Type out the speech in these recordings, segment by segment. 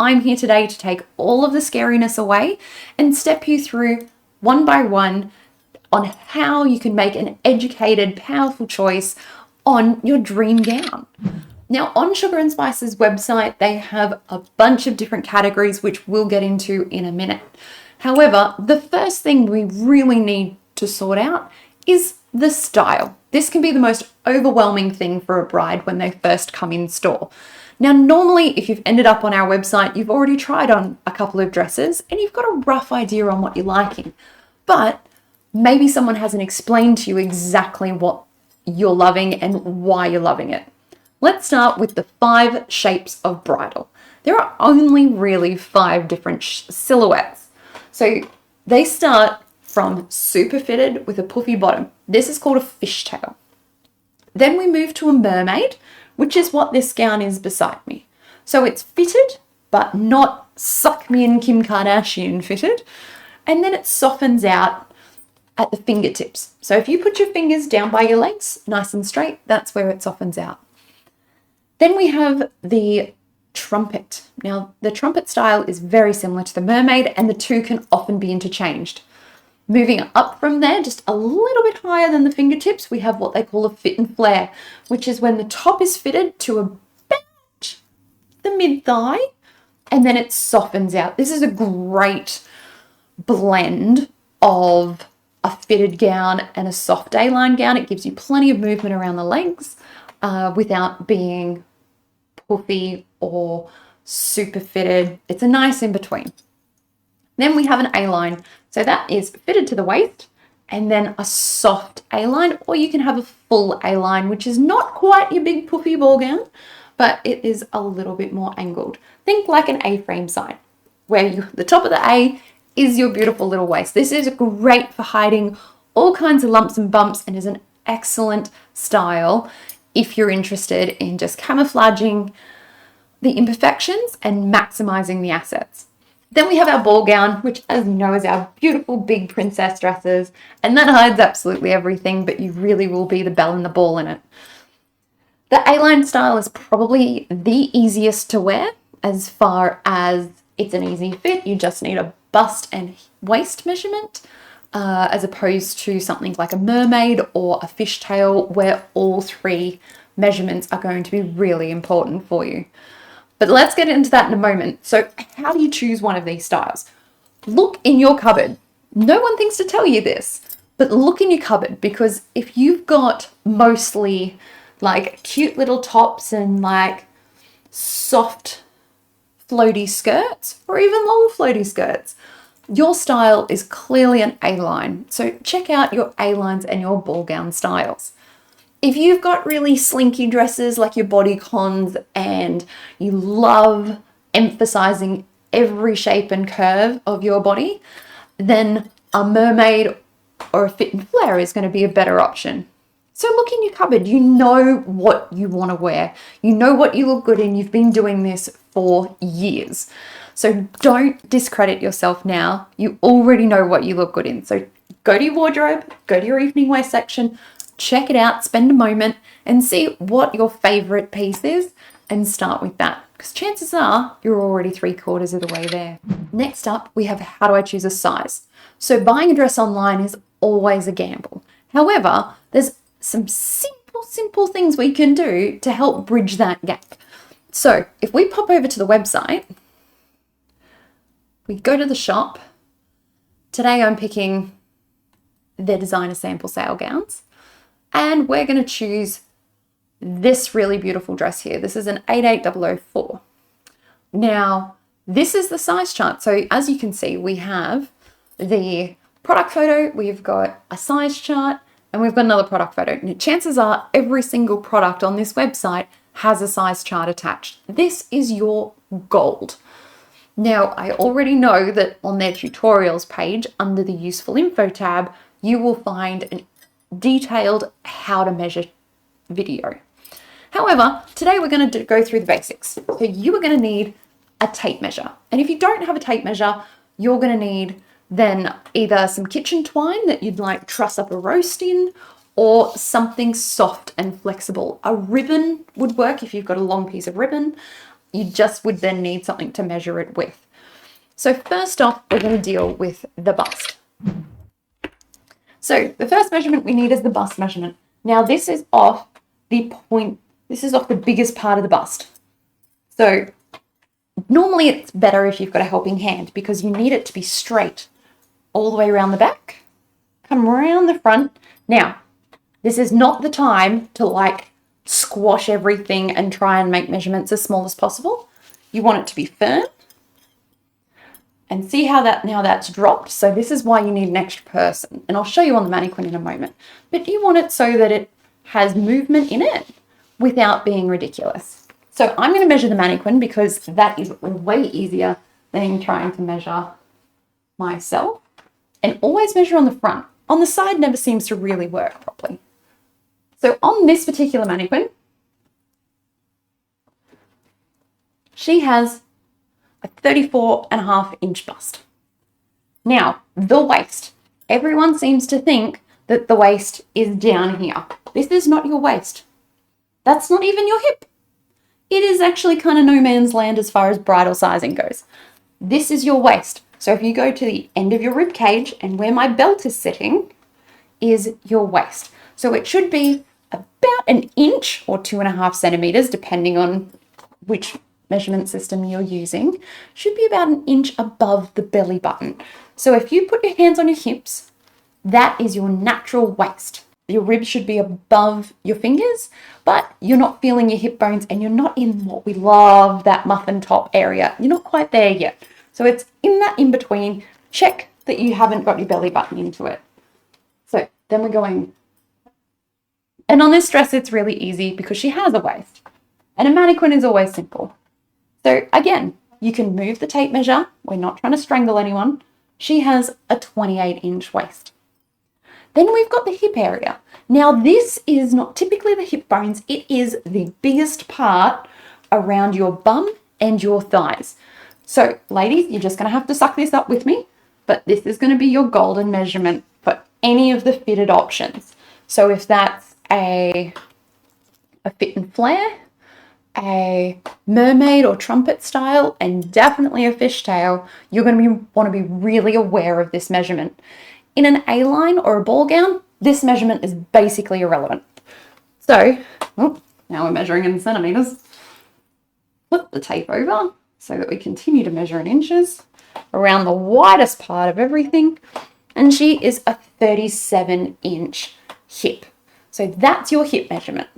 I'm here today to take all of the scariness away and step you through one by one on how you can make an educated, powerful choice on your dream gown. Now, on Sugar and Spice's website, they have a bunch of different categories, which we'll get into in a minute. However, the first thing we really need to sort out is the style. This can be the most overwhelming thing for a bride when they first come in store. Now, normally, if you've ended up on our website, you've already tried on a couple of dresses and you've got a rough idea on what you're liking. But maybe someone hasn't explained to you exactly what you're loving and why you're loving it. Let's start with the 5 shapes of bridal. There are only really 5 different silhouettes. So they start from super fitted with a puffy bottom. This is called a fishtail. Then we move to a mermaid, which is what this gown is beside me. So it's fitted, but not suck me in Kim Kardashian fitted. And then it softens out at the fingertips. So if you put your fingers down by your legs, nice and straight, that's where it softens out. Then we have the trumpet. Now, the trumpet style is very similar to the mermaid, and the two can often be interchanged. Moving up from there, just a little bit higher than the fingertips, we have what they call a fit and flare, which is when the top is fitted to about the mid-thigh, and then it softens out. This is a great blend of a fitted gown and a soft A-line gown. It gives you plenty of movement around the legs, without being puffy or super fitted. It's a nice in between. Then we have an A-line. So that is fitted to the waist and then a soft A-line, or you can have a full A-line, which is not quite your big puffy ball gown, but it is a little bit more angled. Think like an A-frame sign, where the top of the A is your beautiful little waist. This is great for hiding all kinds of lumps and bumps and is an excellent style if you're interested in just camouflaging the imperfections and maximizing the assets. Then we have our ball gown, which, as you know, is our beautiful big princess dresses, and that hides absolutely everything, but you really will be the belle and the ball in it. The A-line style is probably the easiest to wear as far as it's an easy fit. You just need a bust and waist measurement, as opposed to something like a mermaid or a fishtail, where all 3 measurements are going to be really important for you. But let's get into that in a moment. So how do you choose one of these styles? Look in your cupboard. No one thinks to tell you this, but look in your cupboard, because if you've got mostly like cute little tops and like soft floaty skirts or even long floaty skirts, your style is clearly an A-line. So check out your A-lines and your ball gown styles. If you've got really slinky dresses like your bodycons and you love emphasizing every shape and curve of your body, then a mermaid or a fit and flare is going to be a better option. So look in your cupboard. You know what you want to wear. You know what you look good in. You've been doing this for years. So don't discredit yourself now. You already know what you look good in. So go to your wardrobe, go to your evening wear section, check it out, spend a moment and see what your favorite piece is and start with that, because chances are you're already 3/4 of the way there. Next up, we have how do I choose a size? So buying a dress online is always a gamble. However, there's some simple things we can do to help bridge that gap. So if we pop over to the website, we go to the shop. Today I'm picking their designer sample sale gowns, and we're going to choose this really beautiful dress here. This is an 88004. Now, this is the size chart. So as you can see, we have the product photo, we've got a size chart, and we've got another product photo. Now, chances are every single product on this website has a size chart attached. This is your gold. Now, I already know that on their tutorials page under the useful info tab, you will find a detailed how to measure video. However, today we're going to go through the basics. So you are going to need a tape measure. And if you don't have a tape measure, you're going to need then either some kitchen twine that you'd like truss up a roast in, or something soft and flexible. A ribbon would work if you've got a long piece of ribbon. You just would then need something to measure it with. So first off, we're going to deal with the bust. So the first measurement we need is the bust measurement. Now this is off the point, this is off the biggest part of the bust. So normally it's better if you've got a helping hand because you need it to be straight all the way around the back, come around the front. Now, this is not the time to like squash everything and try and make measurements as small as possible. You want it to be firm. And see how that now that's dropped. So this is why you need an extra person. And I'll show you on the mannequin in a moment. But you want it so that it has movement in it without being ridiculous. So I'm going to measure the mannequin because that is way easier than trying to measure myself. And always measure on the front. On the side never seems to really work properly. So on this particular mannequin, she has a 34.5-inch bust. Now, the waist. Everyone seems to think that the waist is down here. This is not your waist. That's not even your hip. It is actually kind of no man's land as far as bridal sizing goes. This is your waist. So if you go to the end of your rib cage and where my belt is sitting is your waist. So it should be about an inch or 2.5 centimeters, depending on which measurement system you're using, should be about an inch above the belly button. So if you put your hands on your hips, that is your natural waist. Your ribs should be above your fingers, but you're not feeling your hip bones and you're not in what we love, that muffin top area. You're not quite there yet. So it's in that in between. Check that you haven't got your belly button into it. So then we're going, and on this dress, it's really easy because she has a waist and a mannequin is always simple. So again, you can move the tape measure. We're not trying to strangle anyone. She has a 28-inch waist. Then we've got the hip area. Now this is not typically the hip bones. It is the biggest part around your bum and your thighs. So ladies, you're just going to have to suck this up with me, but this is going to be your golden measurement for any of the fitted options. So if that's a fit and flare, a mermaid or trumpet style, and definitely a fishtail, you're going to want to be really aware of this measurement. In an A-line or a ball gown, this measurement is basically irrelevant. So, now we're measuring in centimeters. Flip the tape over so that we continue to measure in inches around the widest part of everything. And she is a 37-inch hip. So that's your hip measurement.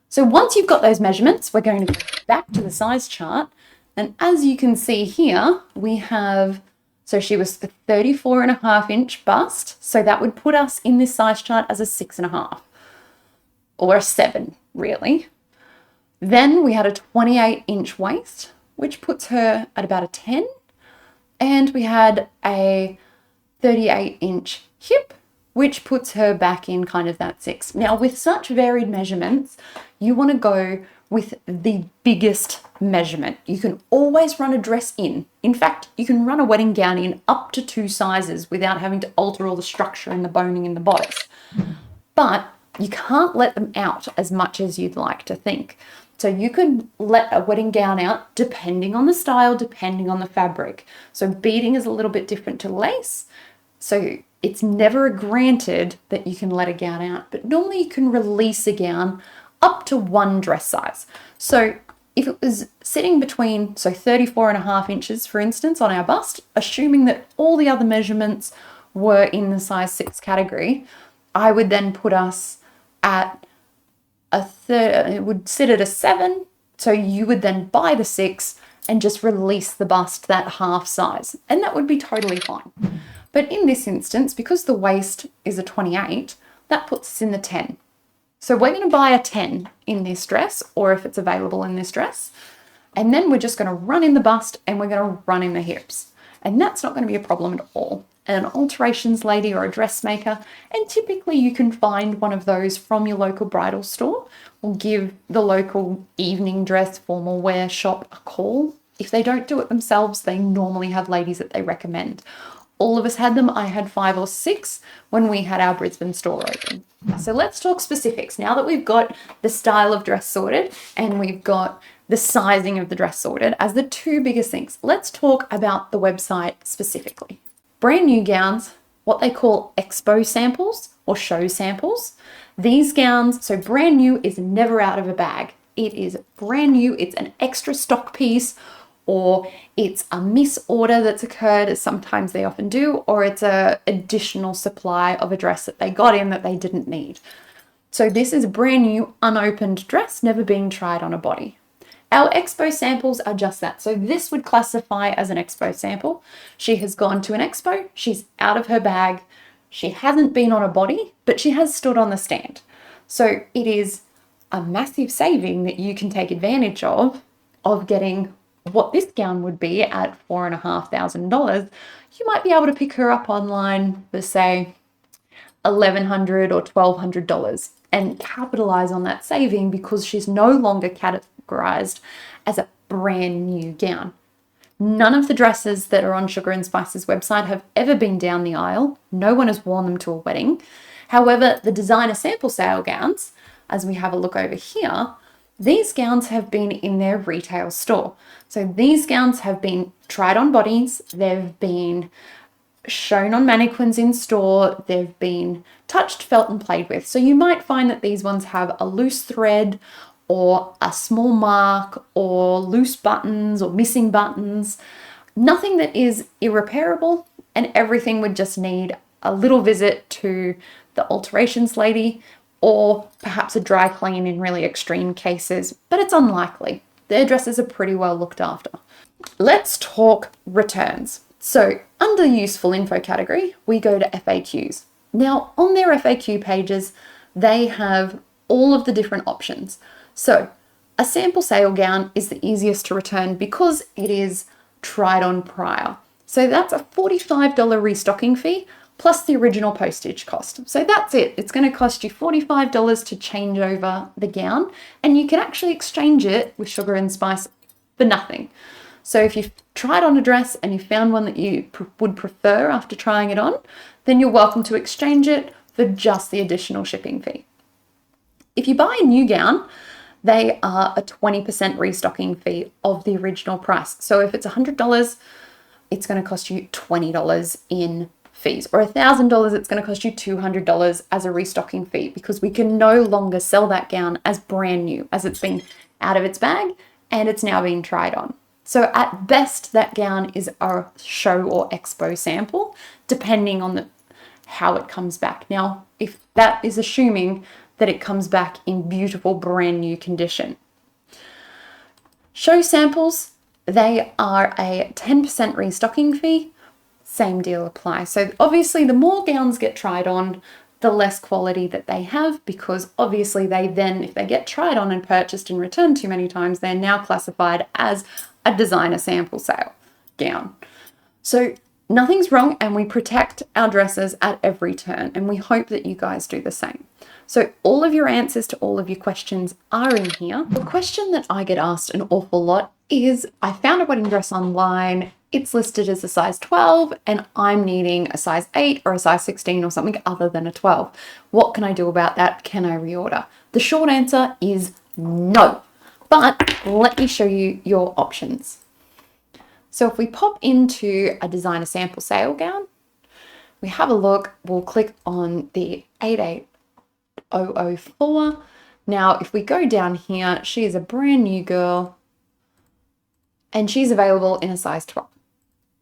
So once you've got those measurements, we're going to go back to the size chart. And as you can see here, we have, so she was a 34.5-inch bust. So that would put us in this size chart as a 6.5 or a 7, really. Then we had a 28-inch waist, which puts her at about a 10. And we had a 38-inch hip, which puts her back in kind of that 6. Now, with such varied measurements, you want to go with the biggest measurement. You can always run a dress in. In fact, you can run a wedding gown in up to 2 sizes without having to alter all the structure and the boning in the bodice. But you can't let them out as much as you'd like to think. So you could let a wedding gown out depending on the style, depending on the fabric. So beading is a little bit different to lace. So it's never granted that you can let a gown out, but normally you can release a gown up to 1 dress size. So if it was sitting between, so 34.5 inches, for instance, on our bust, assuming that all the other measurements were in the size 6 category, I would then put us at it would sit at a 7. So you would then buy the 6 and just release the bust that half size, and that would be totally fine. But in this instance, because the waist is a 28, that puts us in the 10. So we're going to buy a 10 in this dress, or if it's available in this dress, and then we're just going to run in the bust and we're going to run in the hips. And that's not going to be a problem at all. An alterations lady or a dressmaker, and typically you can find one of those from your local bridal store, or give the local evening dress formal wear shop a call. If they don't do it themselves, they normally have ladies that they recommend. all of us had them. I had 5 or 6 when we had our Brisbane store open. So let's talk specifics. Now that we've got the style of dress sorted and we've got the sizing of the dress sorted as the 2 biggest things, let's talk about the website specifically. Brand new gowns, what they call expo samples or show samples. These gowns, so brand new is never out of a bag. It is brand new, it's an extra stock piece, or it's a misorder that's occurred, as sometimes they often do, or it's an additional supply of a dress that they got in that they didn't need. So this is a brand new, unopened dress, never being tried on a body. Our expo samples are just that. So this would classify as an expo sample. She has gone to an expo, she's out of her bag, she hasn't been on a body, but she has stood on the stand. So it is a massive saving that you can take advantage of getting what this gown would be at $4,500. You might be able to pick her up online for, say, $1,100 or $1,200 and capitalize on that saving because she's no longer categorized as a brand new gown. None of the dresses that are on Sugar and Spice's website have ever been down the aisle. No one has worn them to a wedding. However, the designer sample sale gowns, as we have a look over here, these gowns have been in their retail store. So these gowns have been tried on bodies, they've been shown on mannequins in store, they've been touched, felt and played with. So you might find that these ones have a loose thread or a small mark or loose buttons or missing buttons. Nothing that is irreparable, and everything would just need a little visit to the alterations lady or perhaps a dry clean in really extreme cases, but it's unlikely. Their dresses are pretty well looked after. Let's talk returns. So under the useful info category, we go to FAQs. Now on their FAQ pages, they have all of the different options. So a sample sale gown is the easiest to return because it is tried on prior. So that's a $45 restocking fee plus the original postage cost. So that's it. It's going to cost you $45 to change over the gown, and you can actually exchange it with Sugar and Spice for nothing. So if you've tried on a dress and you found one that you would prefer after trying it on, then you're welcome to exchange it for just the additional shipping fee. If you buy a new gown, they are a 20% restocking fee of the original price. So if it's $100, it's going to cost you $20 in fees, or $1,000, it's going to cost you $200 as a restocking fee, because we can no longer sell that gown as brand new, as it's been out of its bag and it's now being tried on. So at best, that gown is a show or expo sample, depending on how it comes back. Now, if that is assuming that it comes back in beautiful brand new condition. Show samples, they are a 10% restocking fee. Same deal applies. So obviously the more gowns get tried on, the less quality that they have, because obviously they then, if they get tried on and purchased and returned too many times, they're now classified as a designer sample sale gown. So nothing's wrong, and we protect our dresses at every turn, and we hope that you guys do the same. So all of your answers to all of your questions are in here. The question that I get asked an awful lot is, I found a wedding dress online, it's listed as a size 12 and I'm needing a size 8 or a size 16 or something other than a 12. What can I do about that? Can I reorder? The short answer is no, but let me show you your options. So if we pop into a designer sample sale gown, we have a look, we'll click on the 88004. Now, if we go down here, she is a brand new girl and she's available in a size 12.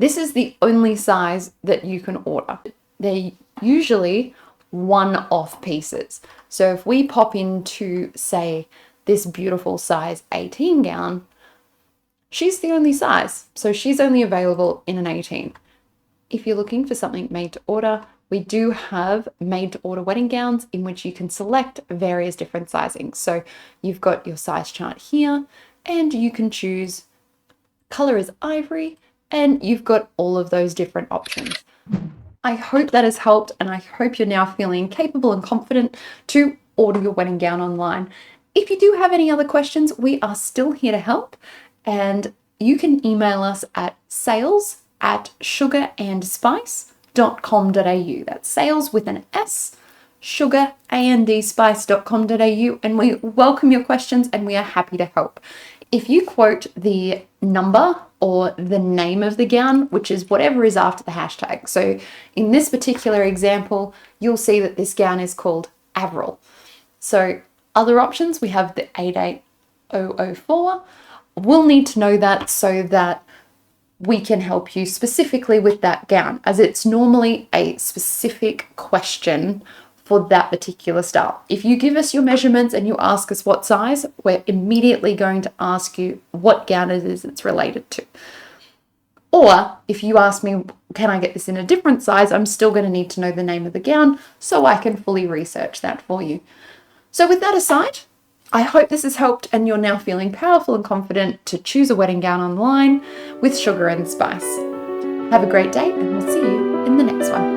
This is the only size that you can order. They're usually one-off pieces. So if we pop into, say, this beautiful size 18 gown, she's the only size. So she's only available in an 18. If you're looking for something made to order, we do have made to order wedding gowns in which you can select various different sizings. So you've got your size chart here, and you can choose color is ivory, and you've got all of those different options. I hope that has helped, and I hope you're now feeling capable and confident to order your wedding gown online. If you do have any other questions, we are still here to help, and you can email us at sales at sugarandspice.com.au. That's sales with an S, sugarandspice.com.au, and we welcome your questions and we are happy to help. If you quote the number or the name of the gown, which is whatever is after the hashtag. So in this particular example, you'll see that this gown is called Avril. So other options, we have the 88004. We'll need to know that so that we can help you specifically with that gown, as it's normally a specific question for that particular style. If you give us your measurements and you ask us what size, we're immediately going to ask you what gown it is it's related to. Or if you ask me, can I get this in a different size, I'm still going to need to know the name of the gown so I can fully research that for you. So with that aside, I hope this has helped and you're now feeling powerful and confident to choose a wedding gown online with Sugar and Spice. Have a great day and we'll see you in the next one.